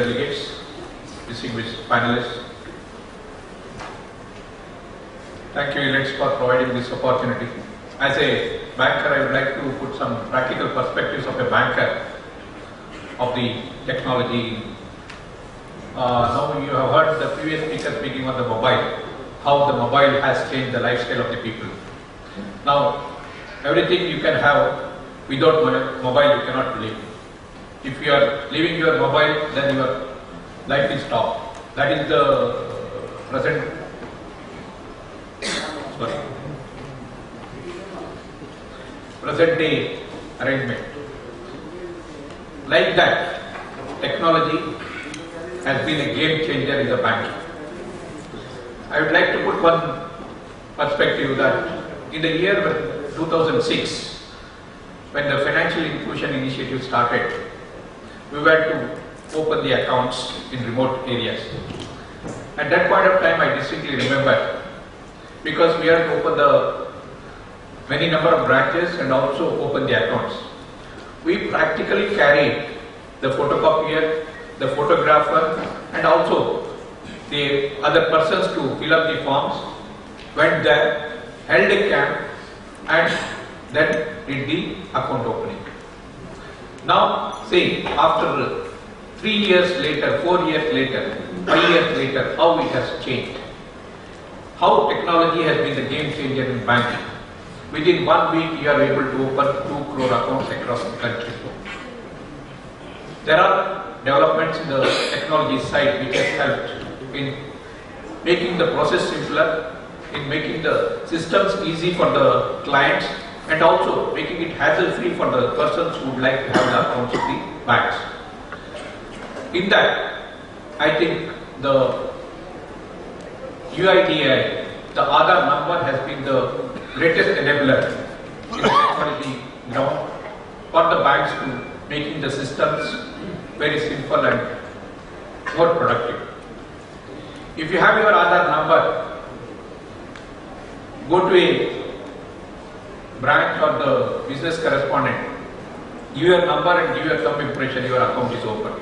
delegates, distinguished panelists. Thank you, Alex, for providing this opportunity. As a banker, I would like to put some practical perspectives of a banker of the technology. Now you have heard the previous speaker speaking on the mobile, how the mobile has changed the lifestyle of the people. Now, everything you can have without mobile, you cannot live. If you are leaving your mobile, then your life is stopped. That is the present day arrangement. Like that, technology has been a game changer in the banking. I would like to put one perspective that in the year 2006, when the financial inclusion initiative started, we were to open the accounts in remote areas. At that point of time, I distinctly remember, because we had to open the many number of branches and also open the accounts. We practically carried the photocopier, the photographer, and also the other persons to fill up the forms, went there, held a camp, and then did the account opening. Now, say, after 3 years later, 4 years later, 5 years later, how it has changed. How technology has been the game changer in banking. Within 1 week, you are able to open 2 crore accounts across the country. There are developments in the technology side which has helped in making the process simpler, in making the systems easy for the clients, and also making it hassle-free for the persons who would like to have the accounts with the banks. In that, I think the UIDAI, the Aadhaar number, has been the greatest enabler in the technology ground for the banks to making the systems very simple and more productive. If you have your Aadhaar number, go to a branch or the business correspondent, give your number and give your thumb impression, your account is open.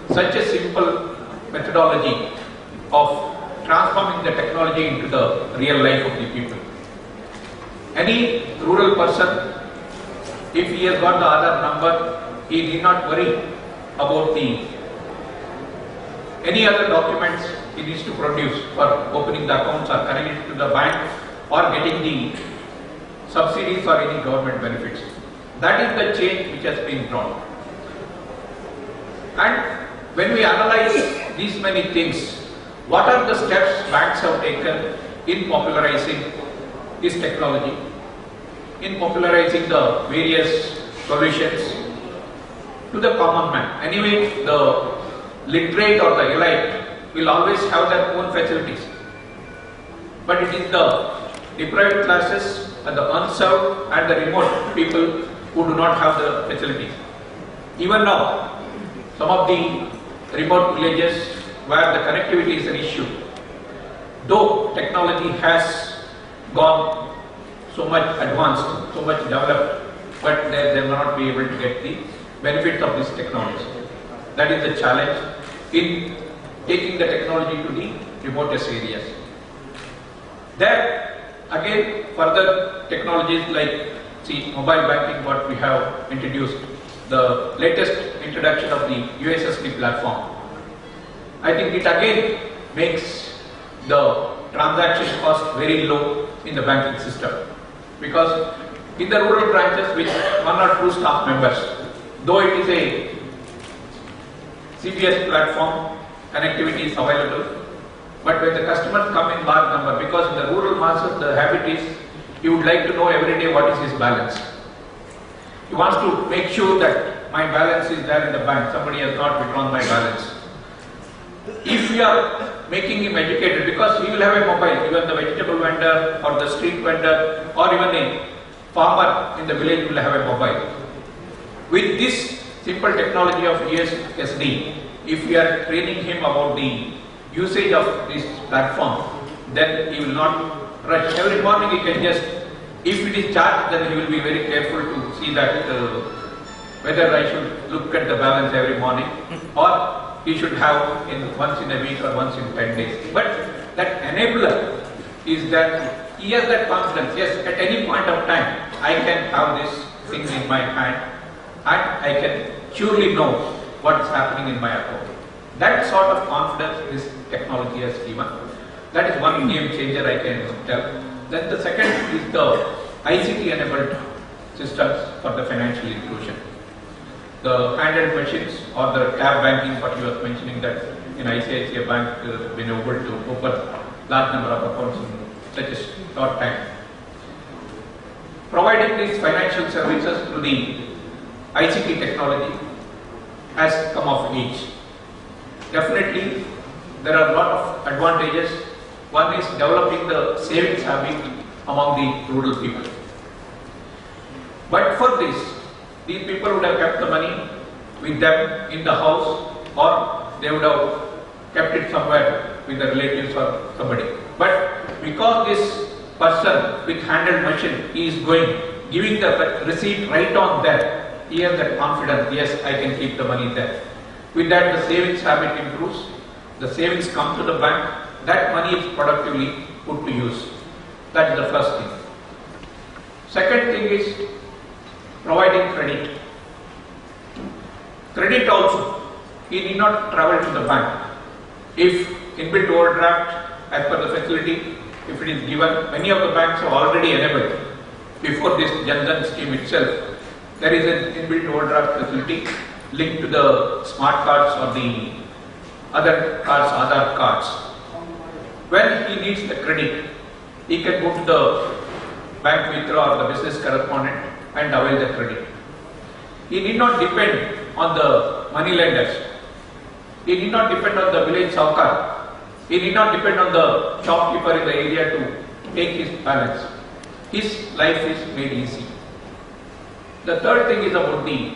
Such a simple methodology of transforming the technology into the real life of the people. Any rural person, if he has got the Aadhaar number, he need not worry about any other documents he needs to produce for opening the accounts or connecting it to the bank or getting the subsidies or any government benefits. That is the change which has been brought. And when we analyze these many things, what are the steps banks have taken in popularizing this technology, in popularizing the various solutions to the common man? Anyway, the literate or the elite will always have their own facilities, but it is the deprived classes and the unserved and the remote people who do not have the facilities. Even now, some of the remote villages where the connectivity is an issue, though technology has gone so much advanced, so much developed, but they will not be able to get the benefits of this technology. That is the challenge in taking the technology to the remotest areas. There again, further technologies like mobile banking, what we have introduced, the latest introduction of the USSD platform. I think it again makes the transaction cost very low in the banking system, because in the rural branches with 1 or 2 staff members, though it is a CPS platform, connectivity is available, but when the customers come in large number, because in the rural masses the habit is he would like to know every day what is his balance. He wants to make sure that my balance is there in the bank, somebody has not withdrawn my balance. If we are making him educated, because he will have a mobile, even the vegetable vendor or the street vendor or even a farmer in the village will have a mobile. With this simple technology of USSD, if we are training him about the usage of this platform, then he will not rush. Every morning he can just, if it is charged, then he will be very careful to see that whether I should look at the balance every morning, or he should have once in a week or once in 10 days. But that enabler is that he has that confidence. Yes, at any point of time, I can have this thing in my hand and I can surely know what is happening in my account. That sort of confidence this technology has given. That is one game changer I can tell. Then the second is the ICT enabled systems for the financial inclusion. The handheld machines or the tab banking, what you were mentioning, that in ICICI Bank been able to open large number of accounts in such a short time. Providing these financial services through the ICT technology has come of age. Definitely, there are a lot of advantages. One is developing the savings habit among the rural people. But for this, these people would have kept the money with them in the house, or they would have kept it somewhere with the relatives or somebody. But because this person with handheld machine, he is going, giving the receipt right on there, he has that confidence, yes, I can keep the money there. With that, the savings habit improves, the savings come to the bank, that money is productively put to use. That is the first thing. Second thing is providing credit. Credit also, he need not travel to the bank. If inbuilt overdraft as per the facility, if it is given, many of the banks have already enabled. Before this Jan Dhan scheme itself, there is an inbuilt overdraft facility linked to the smart cards or the other cards, Aadhaar cards. When he needs the credit, he can go to the bank mitra or the business correspondent and avail the credit. He need not depend on the money lenders. He need not depend on the village saukar. He need not depend on the shopkeeper in the area to take his balance. His life is made easy. The third thing is about the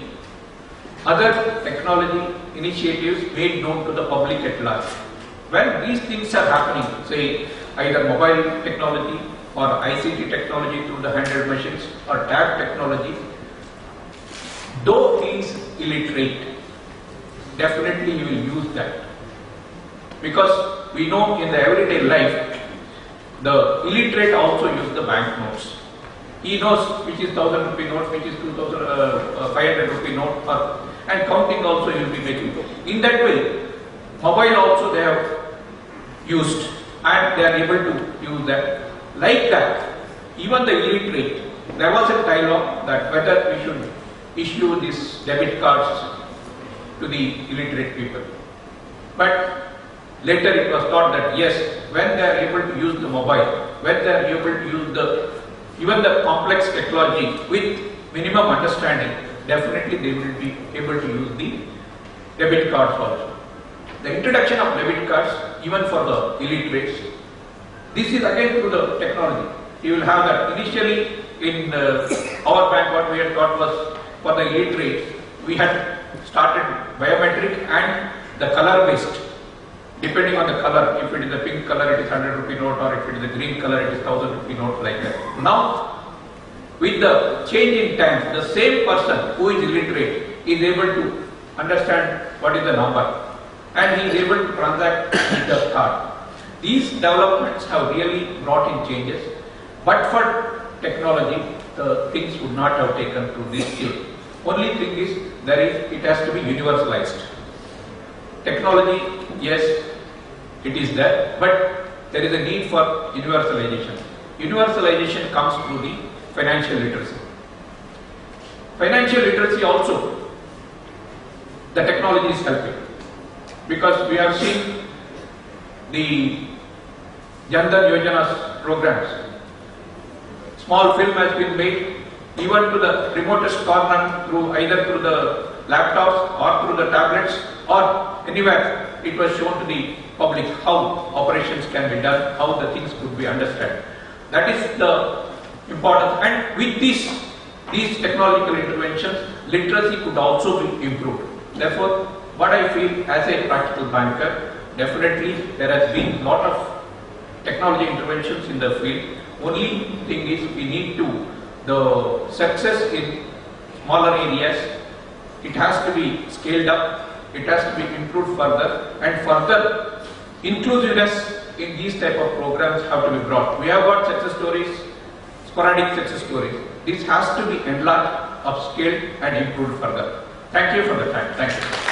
other technology initiatives made known to the public at large. When these things are happening, say either mobile technology or ICT technology through the handheld machines or tab technology, though he is illiterate, definitely he will use that. Because we know in the everyday life, the illiterate also use the banknotes. He knows which is 1000 rupee note, which is 500 rupee note, and counting also he will be making. In that way, mobile also they have used and they are able to use that. Like that, even the illiterate, there was a dialogue that whether we should issue these debit cards to the illiterate people. But later it was thought that yes, when they are able to use the mobile, when they are able to use even the complex technology with minimum understanding, definitely they will be able to use the debit cards also. The introduction of debit cards, even for the illiterates, this is again through the technology. You will have that. Initially in our bank, what we had got was for the illiterates, we had started biometric and the color based. Depending on the color, if it is a pink color, it is 100 rupee note, or if it is a green color, it is 1000 rupee note, like that. Now, with the change in times, the same person who is illiterate is able to understand what is the number, and he is able to transact with the card. These developments have really brought in changes, but for technology, the things would not have taken to this scale. Only thing is, it has to be universalized. Technology, yes, it is there, but there is a need for universalization. Universalization comes through the financial literacy. Financial literacy also, the technology is helping, because we have seen the Jan Dhan Yojana's programs. Small film has been made even to the remotest corner either through the laptops or through the tablets or anywhere. It was shown to the public how operations can be done, how the things could be understood. That is the importance. And with these technological interventions, literacy could also be improved. Therefore, what I feel as a practical banker, definitely there has been a lot of technology interventions in the field. Only thing is we need the success in smaller areas, it has to be scaled up it has to be improved further, and further inclusiveness in these type of programs have to be brought. We have got success stories, sporadic success stories. This has to be enlarged, upscaled and improved further. Thank you for the time. Thank you.